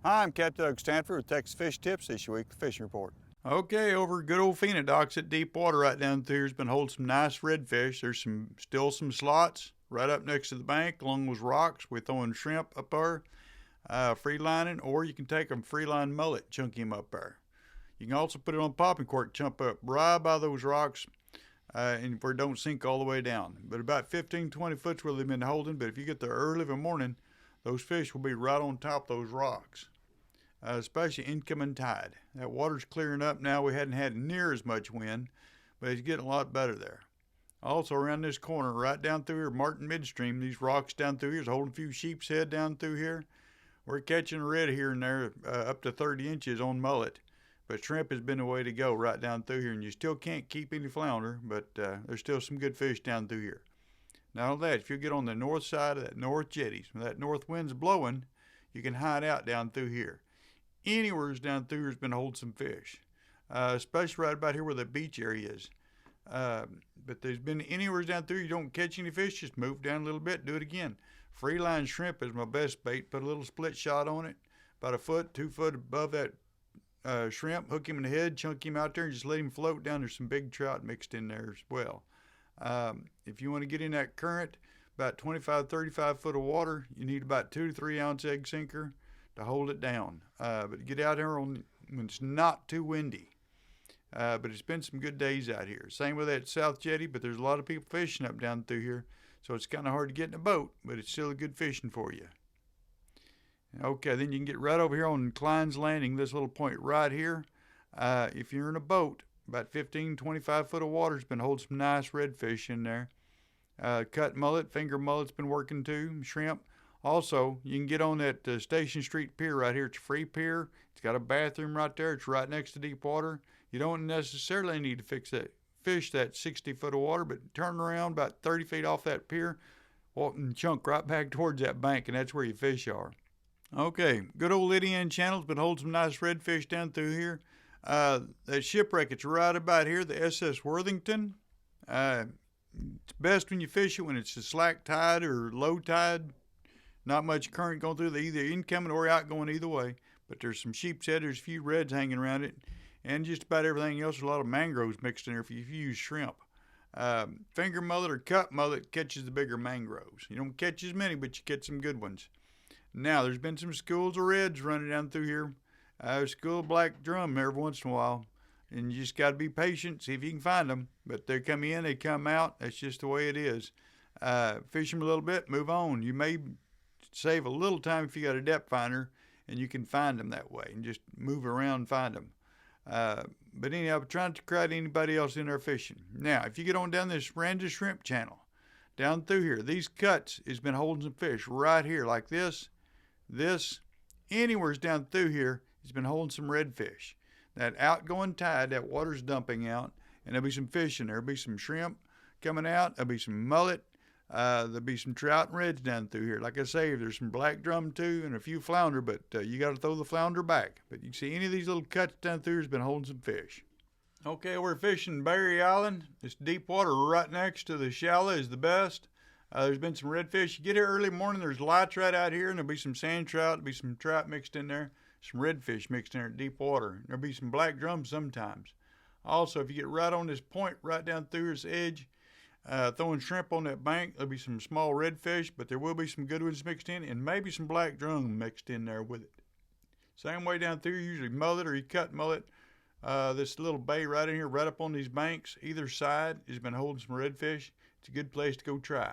Hi, I'm Captain Doug Stanford with Texas Fish Tips this week, the fishing report. Okay, over good old Fina docks at deep water right down through here's been holding some nice redfish. There's still some slots right up next to the bank along those rocks. We're throwing shrimp up there, free lining, or you can take a free line mullet, chunk him up there. You can also put it on popping cork, jump up right by those rocks, and where it don't sink all the way down. But about 15-20 foot's where they've been holding. But if you get there early in the morning, those fish will be right on top of those rocks. Especially incoming tide. That water's clearing up now. We hadn't had near as much wind, but it's getting a lot better there. Also around this corner, right down through here, Martin Midstream, these rocks down through here is holding a few sheep's head down through here. We're catching red here and there, up to 30 inches on mullet, but shrimp has been the way to go right down through here, and you still can't keep any flounder, but there's still some good fish down through here. Not only that, if you get on the north side of that north jetties, when that north wind's blowing, you can hide out down through here. Anywhere's down through here has been holding some fish, especially right about here where the beach area is. But there's been anywhere's down through you don't catch any fish, just move down a little bit, do it again. Free line shrimp is my best bait. Put a little split shot on it, about a foot, 2 foot above that shrimp. Hook him in the head, chunk him out there, and just let him float down. There's some big trout mixed in there as well. If you want to get in that current, about 25, 35 foot of water, you need about 2 to 3 ounce egg sinker to hold it down. But get out here when it's not too windy. But it's been some good days out here. Same with that South Jetty, but there's a lot of people fishing up down through here, so it's kind of hard to get in a boat, but it's still a good fishing for you. Okay, then you can get right over here on Klein's Landing, this little point right here. If you're in a boat, about 15, 25 foot of water's been holding some nice redfish in there. Cut mullet, finger mullet's been working too, shrimp. Also, you can get on that Station Street pier right here. It's a free pier. It's got a bathroom right there. It's right next to deep water. You don't necessarily need to fish that 60 foot of water, but turn around about 30 feet off that pier, walk and chunk right back towards that bank, and that's where your fish are. Okay, good old Lydian Channel's been holding some nice redfish down through here. That shipwreck, it's right about here, the SS Worthington. It's best when you fish it when it's a slack tide or low tide. Not much current going through, either incoming or outgoing either way. But there's some sheep's head, there's a few reds hanging around it, and just about everything else. There's a lot of mangroves mixed in there if you use shrimp. Finger mullet or cut mullet catches the bigger mangroves. You don't catch as many, but you catch some good ones. Now, there's been some schools of reds running down through here. A school of black drum every once in a while. And you just got to be patient, see if you can find them. But they come in, they come out. That's just the way it is. Fish them a little bit, move on. You may save a little time if you got a depth finder, and you can find them that way and just move around and find them. But anyhow, I'm trying to crowd anybody else in there fishing. Now, if you get on down this Aransas Shrimp Channel, down through here, these cuts has been holding some fish right here like this, anywhere's down through here has been holding some redfish. That outgoing tide, that water's dumping out, and there'll be some fish in there. There'll be some shrimp coming out. There'll be some mullet. There'll be some trout and reds down through here. Like I say, there's some black drum too and a few flounder, but you got to throw the flounder back. But you can see any of these little cuts down through has been holding some fish. Okay, we're fishing Berry Island. It's deep water right next to the shallow is the best. There's been some redfish. You get here early morning, there's lights right out here, and there'll be some sand trout, there'll be some trout mixed in there, some redfish mixed in there at deep water. There'll be some black drums sometimes. Also, if you get right on this point, right down through this edge, throwing shrimp on that bank, there'll be some small redfish, but there will be some good ones mixed in, and maybe some black drum mixed in there with it. Same way down through, usually mullet or you cut mullet. This little bay right in here, right up on these banks, either side has been holding some redfish. It's a good place to go try.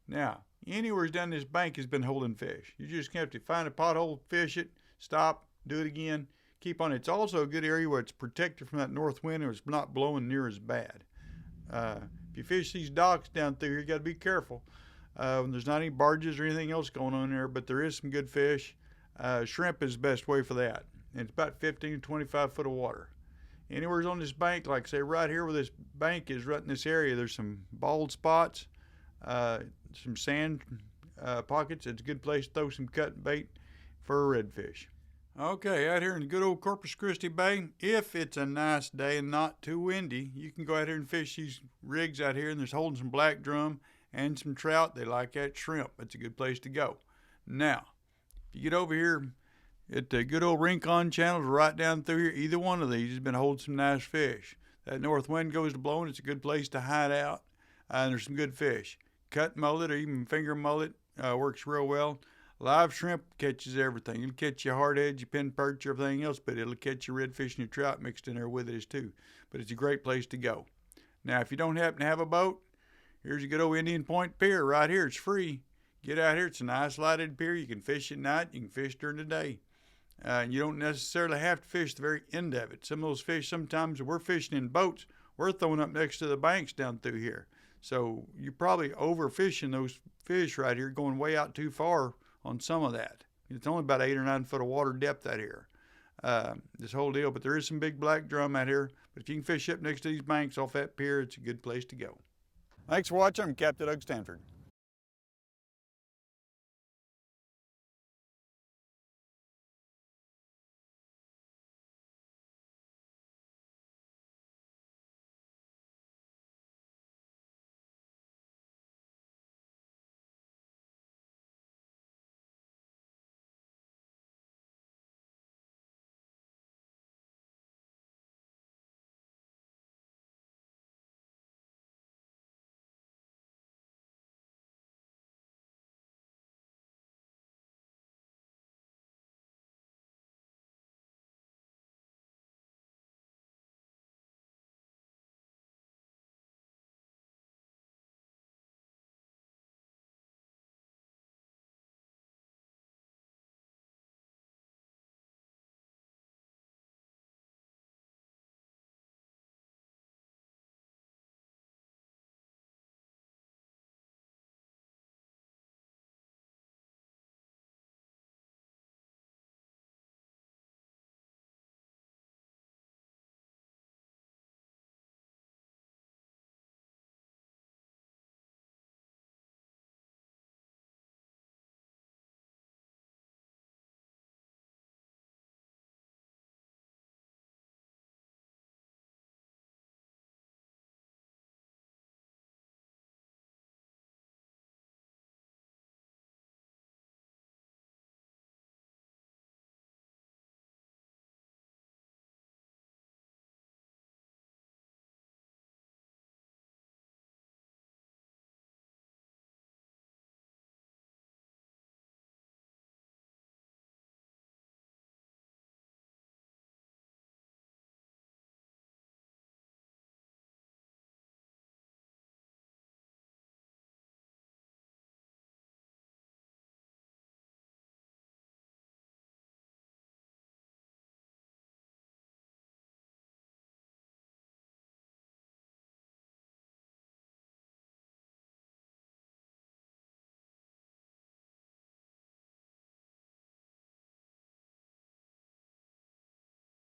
Now, anywhere down this bank has been holding fish. You just have to find a pothole, fish it, stop, do it again, keep on. It's also a good area where it's protected from that north wind and it's not blowing near as bad. If you fish these docks down through here, you got to be careful. There's not any barges or anything else going on there, but there is some good fish. Shrimp is the best way for that. And it's about 15 to 25 foot of water. Anywhere on this bank, like say right here where this bank is, right in this area, there's some bald spots, some sand pockets. It's a good place to throw some cut bait for a redfish. Okay, out here in the good old Corpus Christi Bay, if it's a nice day and not too windy, you can go out here and fish these rigs out here, and there's holding some black drum and some trout. They like that shrimp. It's a good place to go. Now, if you get over here The good old Rincon channels right down through here. Either one of these has been holding some nice fish. That north wind goes to blowing. It's a good place to hide out, and there's some good fish. Cut mullet or even finger mullet works real well. Live shrimp catches everything. It'll catch your hardhead, your pin perch, everything else, but it'll catch your redfish and your trout mixed in there with it too. But it's a great place to go. Now, if you don't happen to have a boat, here's a good old Indian Point Pier right here. It's free. Get out here. It's a nice lighted pier. You can fish at night. You can fish during the day. You don't necessarily have to fish the very end of it. Some of those fish, sometimes we're fishing in boats, we're throwing up next to the banks down through here. So you're probably overfishing those fish right here, going way out too far on some of that. It's only about 8 or 9 foot of water depth out here, this whole deal. But there is some big black drum out here. But if you can fish up next to these banks off that pier, it's a good place to go. Thanks for watching. I'm Captain Doug Stanford.